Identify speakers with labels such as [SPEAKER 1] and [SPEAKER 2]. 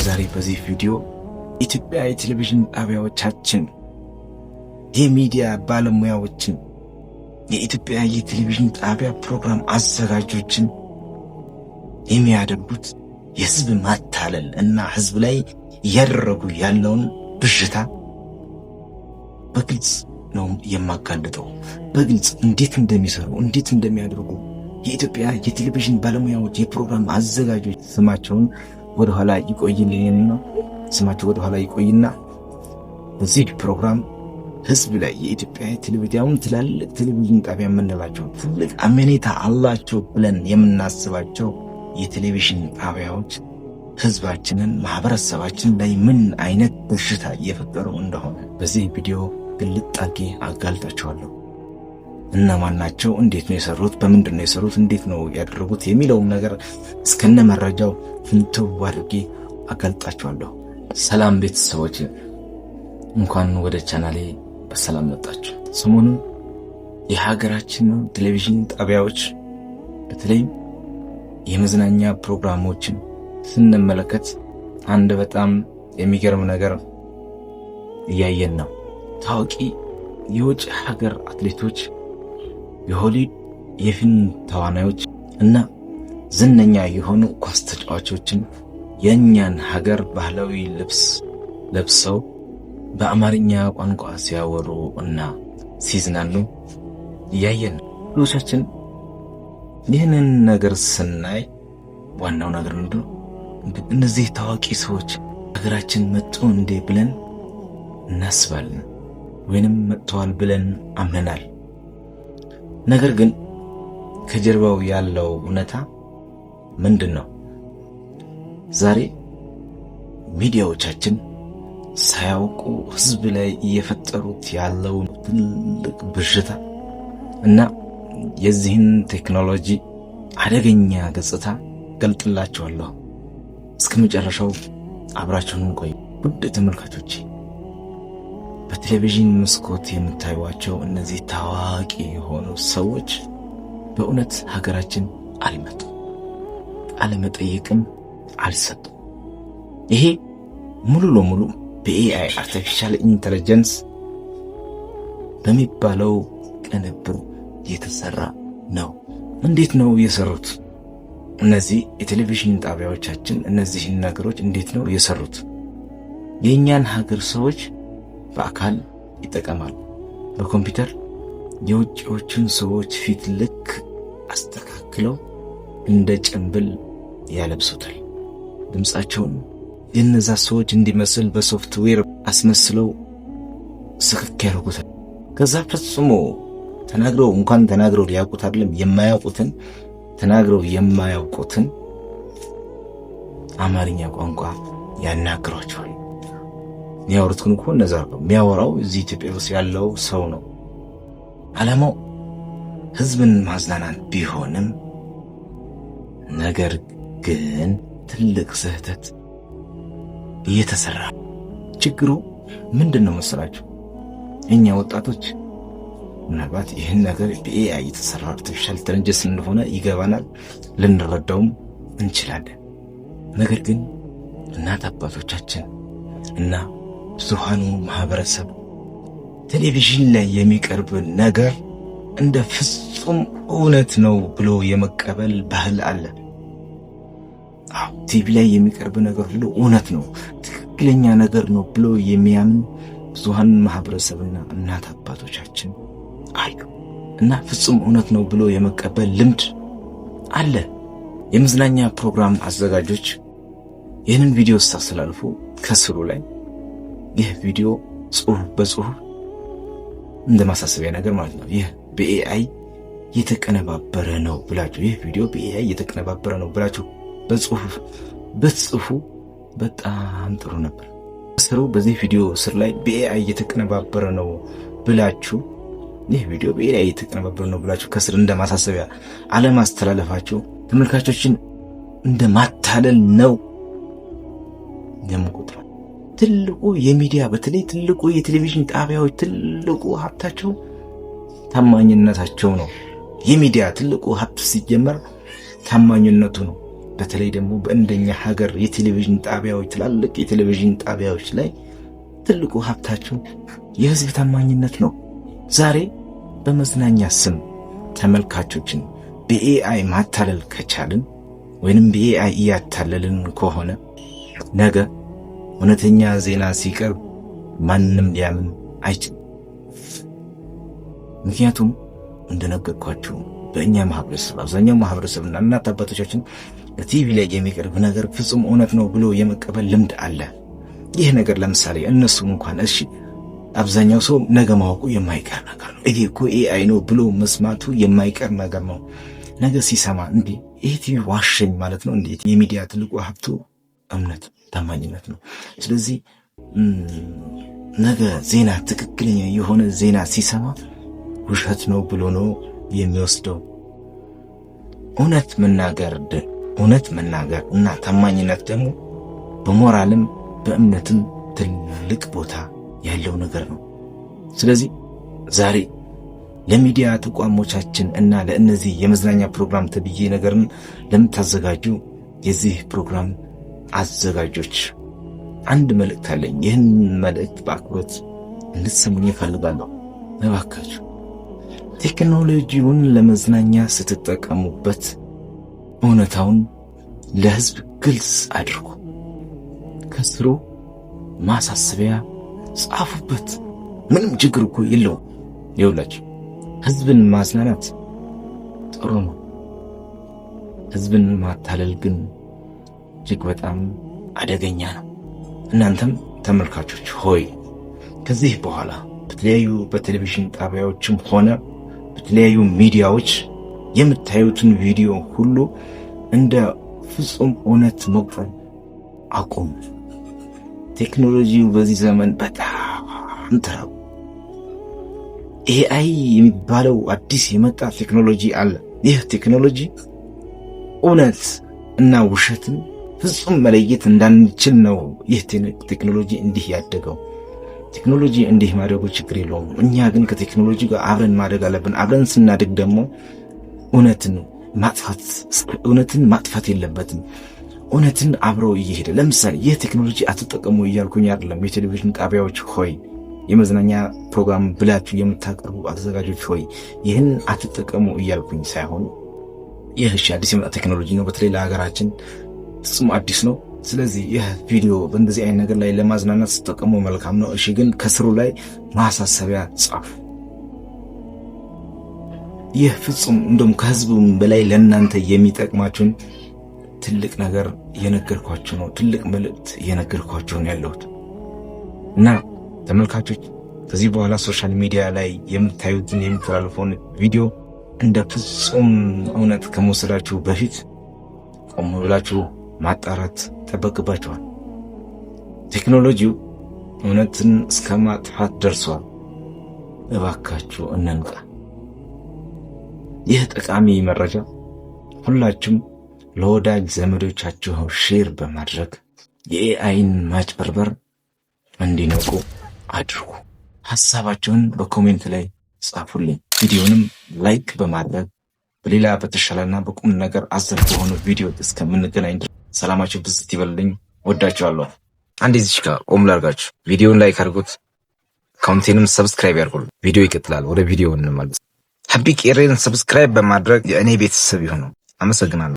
[SPEAKER 1] ዛሬ በዚህ ቪዲዮ ኢትዮጵያ የቴሌቪዥን ጣቢያዎቻችን የሚዲያ ባለሙያዎችን የኢትዮጵያ የቴሌቪዥን ጣቢያ ፕሮግራም አዘጋጆችን የሚያደርጉት የህዝብ ማታለል እና ህዝብ ላይ እያደረጉ ያለውን ብዥታ በግልጽ ነው የማጋለጠው። በግልጽ እንዴት እንደሚሰሩ እንዴት እንደሚያደርጉ የኢትዮጵያ የቴሌቪዥን ባለሙያዎች የፕሮግራም አዘጋጆች ስማቸውን ወደ ኋላ ይቆይልኝና ይቆይና በዚህ ፕሮግራም ህዝብ ላይ የኢትዮጵያ ቴሌቪዥን ትላልቅ ቴሌቪዥን ጣቢያ የምንላቸው ትልቅ አመኔታ አላቸው ብለን የምናስባቸው የቴሌቪዥን ጣቢያዎች ህዝባችንን ማህበረሰባችን ላይ ምን አይነት በሽታ እየፈጠሩ እንደሆነ በዚህ ቪዲዮ ግልጥ አድርጌ አጋልጣቸዋለሁ። እነማን ናቸው? እንዴት ነው የሰሩት? በምንድን ነው የሰሩት? እንዴት ነው ያደረጉት? የሚለውን ነገር እስከነ መረጃው ፍንትው አድርጌ አጋልጣቸዋለሁ። ሰላም ቤተሰቦች፣ እንኳን ወደ ቻናሌ በሰላም መጣችሁ። ሰሞኑን የሀገራችን ቴሌቪዥን ጣቢያዎች በተለይም የመዝናኛ ፕሮግራሞችን ስንመለከት አንድ በጣም የሚገርም ነገር እያየን ነው። ታዋቂ የውጭ ሀገር አትሌቶች፣ የሆሊውድ የፊልም ተዋናዮች እና ዝነኛ የሆኑ ኳስ ተጫዋቾችን የእኛን ሀገር ባህላዊ ልብስ ለብሰው በአማርኛ ቋንቋ ሲያወሩ እና ሲዝናኑ እያየን ነው። ብዙዎቻችን ይህንን ነገር ስናይ ዋናው ነገር ምንድነው? እነዚህ ታዋቂ ሰዎች ሀገራችን መጡ እንዴ ብለን እናስባለን፣ ወይንም መጥተዋል ብለን አምነናል። ነገር ግን ከጀርባው ያለው እውነታ ምንድን ነው? ዛሬ ሚዲያዎቻችን ሳያውቁ ህዝብ ላይ እየፈጠሩት ያለው ትልቅ ብዥታ እና የዚህን ቴክኖሎጂ አደገኛ ገጽታ ገልጥላችኋለሁ። እስከ መጨረሻው አብራችሁን ቆዩ። ውድ ተመልካቾች፣ በቴሌቪዥን መስኮት የምታዩዋቸው እነዚህ ታዋቂ የሆኑ ሰዎች በእውነት ሀገራችን አልመጡም፣ ቃለመጠይቅም አልሰጡም። ይሄ ሙሉ ለሙሉ በኤአይ አርቲፊሻል ኢንተለጀንስ በሚባለው ቅንብር የተሰራ ነው። እንዴት ነው የሰሩት? እነዚህ የቴሌቪዥን ጣቢያዎቻችን እነዚህን ነገሮች እንዴት ነው የሰሩት? የእኛን ሀገር ሰዎች በአካል ይጠቀማሉ። በኮምፒውተር የውጭዎችን ሰዎች ፊት ልክ አስተካክለው እንደ ጭንብል ያለብሱታል። ድምፃቸውን የነዛ ሰዎች እንዲመስል በሶፍትዌር አስመስለው ስክክ ያደርጉታል። ከዛ ፈጽሞ ተናግረው ሊያውቁት አይደለም የማያውቁትን ተናግረው የማያውቁትን አማርኛ ቋንቋ ያናግሯቸዋል። የሚያወሩትን እኮ እነዛ ነው የሚያወራው። እዚህ ኢትዮጵያ ውስጥ ያለው ሰው ነው። ዓላማው ህዝብን ማዝናናት ቢሆንም ነገር ግን ትልቅ ስህተት እየተሰራ። ችግሩ ምንድን ነው መሰላችሁ? እኛ ወጣቶች ምናልባት ይህን ነገር በኤአይ የተሰራ አርቲፊሻል ኢንተለጀንስ እንደሆነ ይገባናል፣ ልንረዳውም እንችላለን። ነገር ግን እናት አባቶቻችን እና ብዙሃኑ ማህበረሰብ ቴሌቪዥን ላይ የሚቀርብ ነገር እንደ ፍጹም እውነት ነው ብሎ የመቀበል ባህል አለ። ቲቪ ላይ የሚቀርብ ነገር ሁሉ እውነት ነው፣ ትክክለኛ ነገር ነው ብሎ የሚያምን ብዙሃን ማህበረሰብና እናት አባቶቻችን አሉ እና ፍጹም እውነት ነው ብሎ የመቀበል ልምድ አለ። የመዝናኛ ፕሮግራም አዘጋጆች ይህንን ቪዲዮ ስታስተላልፉ ከስሩ ላይ ይህ ቪዲዮ በጽሁፍ እንደ ማሳሰቢያ ነገር ማለት ነው፣ ይህ በኤአይ የተቀነባበረ ነው ብላችሁ ይህ ቪዲዮ በኤአይ የተቀነባበረ ነው ብላችሁ በጽሁፍ በጽሁፉ በጣም ጥሩ ነበር። ስሩ በዚህ ቪዲዮ ስር ላይ በኤአይ የተቀነባበረ ነው ብላችሁ ይህ ቪዲዮ በኤአይ የተቀነባበረ ነው ብላችሁ ከስር እንደ ማሳሰቢያ አለማስተላለፋችሁ ተመልካቾችን እንደ ማታለል ነው የምቆጥረው። ትልቁ የሚዲያ በተለይ ትልቁ የቴሌቪዥን ጣቢያዎች ትልቁ ሀብታቸው ታማኝነታቸው ነው። የሚዲያ ትልቁ ሀብት ሲጀመር ታማኝነቱ ነው። በተለይ ደግሞ በእንደኛ ሀገር የቴሌቪዥን ጣቢያዎች፣ ትላልቅ የቴሌቪዥን ጣቢያዎች ላይ ትልቁ ሀብታቸው የህዝብ ታማኝነት ነው። ዛሬ በመዝናኛ ስም ተመልካቾችን በኤአይ ማታለል ከቻልን ወይንም በኤአይ እያታለልን ከሆነ ነገ እውነተኛ ዜና ሲቀርብ ማንም ሊያምን አይችልም። ምክንያቱም እንደነገርኳችሁ በእኛ ማህበረሰብ አብዛኛው ማህበረሰብና እናት አባቶቻችን በቲቪ ላይ የሚቀርብ ነገር ፍጹም እውነት ነው ብሎ የመቀበል ልምድ አለ። ይህ ነገር ለምሳሌ እነሱም እንኳን እሺ አብዛኛው ሰው ነገ ማወቁ የማይቀር ነገር ነው። ይሄ እኮ ኤአይ ነው ብሎ መስማቱ የማይቀር ነገር ነው። ነገ ሲሰማ እንዴ ይሄ ቲቪ ዋሸኝ ማለት ነው። እንዴ የሚዲያ ትልቁ ሀብቱ እምነት፣ ታማኝነት ነው። ስለዚህ ነገ ዜና ትክክለኛ የሆነ ዜና ሲሰማ ውሸት ነው ብሎ ነው የሚወስደው። እውነት መናገር እና ታማኝነት ደግሞ በሞራልም በእምነትም ትልቅ ቦታ ያለው ነገር ነው። ስለዚህ ዛሬ ለሚዲያ ተቋሞቻችን እና ለእነዚህ የመዝናኛ ፕሮግራም ተብዬ ነገርን ለምታዘጋጁ የዚህ ፕሮግራም አዘጋጆች አንድ መልእክት አለኝ። ይህን መልእክት በአክብሮት እንድትሰሙኝ እፈልጋለሁ። እባካችሁ ቴክኖሎጂውን ለመዝናኛ ስትጠቀሙበት እውነታውን ለህዝብ ግልጽ አድርጉ። ከስሩ ማሳሰቢያ ጻፉበት። ምንም ችግር እኮ የለውም። ይኸውላችሁ ህዝብን ማዝናናት ጥሩ ነው። ህዝብን ማታለል ግን እጅግ በጣም አደገኛ ነው። እናንተም ተመልካቾች ሆይ ከዚህ በኋላ በተለያዩ በቴሌቪዥን ጣቢያዎችም ሆነ በተለያዩ ሚዲያዎች የምታዩትን ቪዲዮ ሁሉ እንደ ፍጹም እውነት መቁጠር አቁም። ቴክኖሎጂው በዚህ ዘመን በጣም ተራው ኤአይ የሚባለው አዲስ የመጣ ቴክኖሎጂ አለ። ይህ ቴክኖሎጂ እውነት እና ውሸትን ፍጹም መለየት እንዳንችል ነው ይህ ቴክኖሎጂ እንዲህ ያደገው። ቴክኖሎጂ እንዲህ ማደጉ ችግር የለውም። እኛ ግን ከቴክኖሎጂ ጋር አብረን ማደግ አለብን። አብረን ስናድግ ደግሞ እውነትን ማጥፋት የለበትም። እውነትን አብረው እየሄደ ለምሳሌ ይህ ቴክኖሎጂ አትጠቀሙ እያልኩኝ አይደለም። የቴሌቪዥን ጣቢያዎች ሆይ፣ የመዝናኛ ፕሮግራም ብላችሁ የምታቀርቡ አዘጋጆች ሆይ ይህን አትጠቀሙ እያልኩኝ ሳይሆን ይህ አዲስ የመጣ ቴክኖሎጂ ነው። በተለይ ለሀገራችን ፍጹም አዲስ ነው። ስለዚህ ይህ ቪዲዮ በእንደዚህ አይነት ነገር ላይ ለማዝናናት ስትጠቀሙ መልካም ነው። እሺ፣ ግን ከስሩ ላይ ማሳሰቢያ ጻፉ። ይህ ፍጹም እንደውም ከህዝቡም በላይ ለእናንተ የሚጠቅማችሁን ትልቅ ነገር እየነገርኳችሁ ነው። ትልቅ መልእክት እየነገርኳችሁ ነው ያለሁት እና ተመልካቾች ከዚህ በኋላ ሶሻል ሚዲያ ላይ የምታዩትን የሚተላለፈውን ቪዲዮ እንደ ፍጹም እውነት ከመውሰዳችሁ በፊት ቆም ብላችሁ ማጣራት ተበቅባችኋል። ቴክኖሎጂው እውነትን እስከ ማጥፋት ደርሷል። እባካችሁ እንንቃ። ይህ ጠቃሚ መረጃ ሁላችሁም ለወዳጅ ዘመዶቻችሁ ሼር በማድረግ የኤአይን ማጭበርበር እንዲነቁ አድርጉ። ሐሳባችሁን በኮሜንት ላይ ጻፉልኝ። ቪዲዮንም ላይክ በማድረግ በሌላ በተሻለና በቁም ነገር አዘል በሆነ ቪዲዮ እስከምንገናኝ ድረስ ሰላማችሁ ብዝት ይበልልኝ። ወዳችኋለሁ። አንዴ እዚህ ጋር ቆም ላድርጋችሁ። ቪዲዮውን ላይክ አድርጉት፣ አካውንቴንም ሰብስክራይብ ያድርጉልኝ። ቪዲዮ ይቀጥላል። ወደ ቪዲዮ እንመለስ። ሀቢ ቄሬን ሰብስክራይብ በማድረግ የእኔ ቤተሰብ ይሁኑ። አመሰግናለሁ።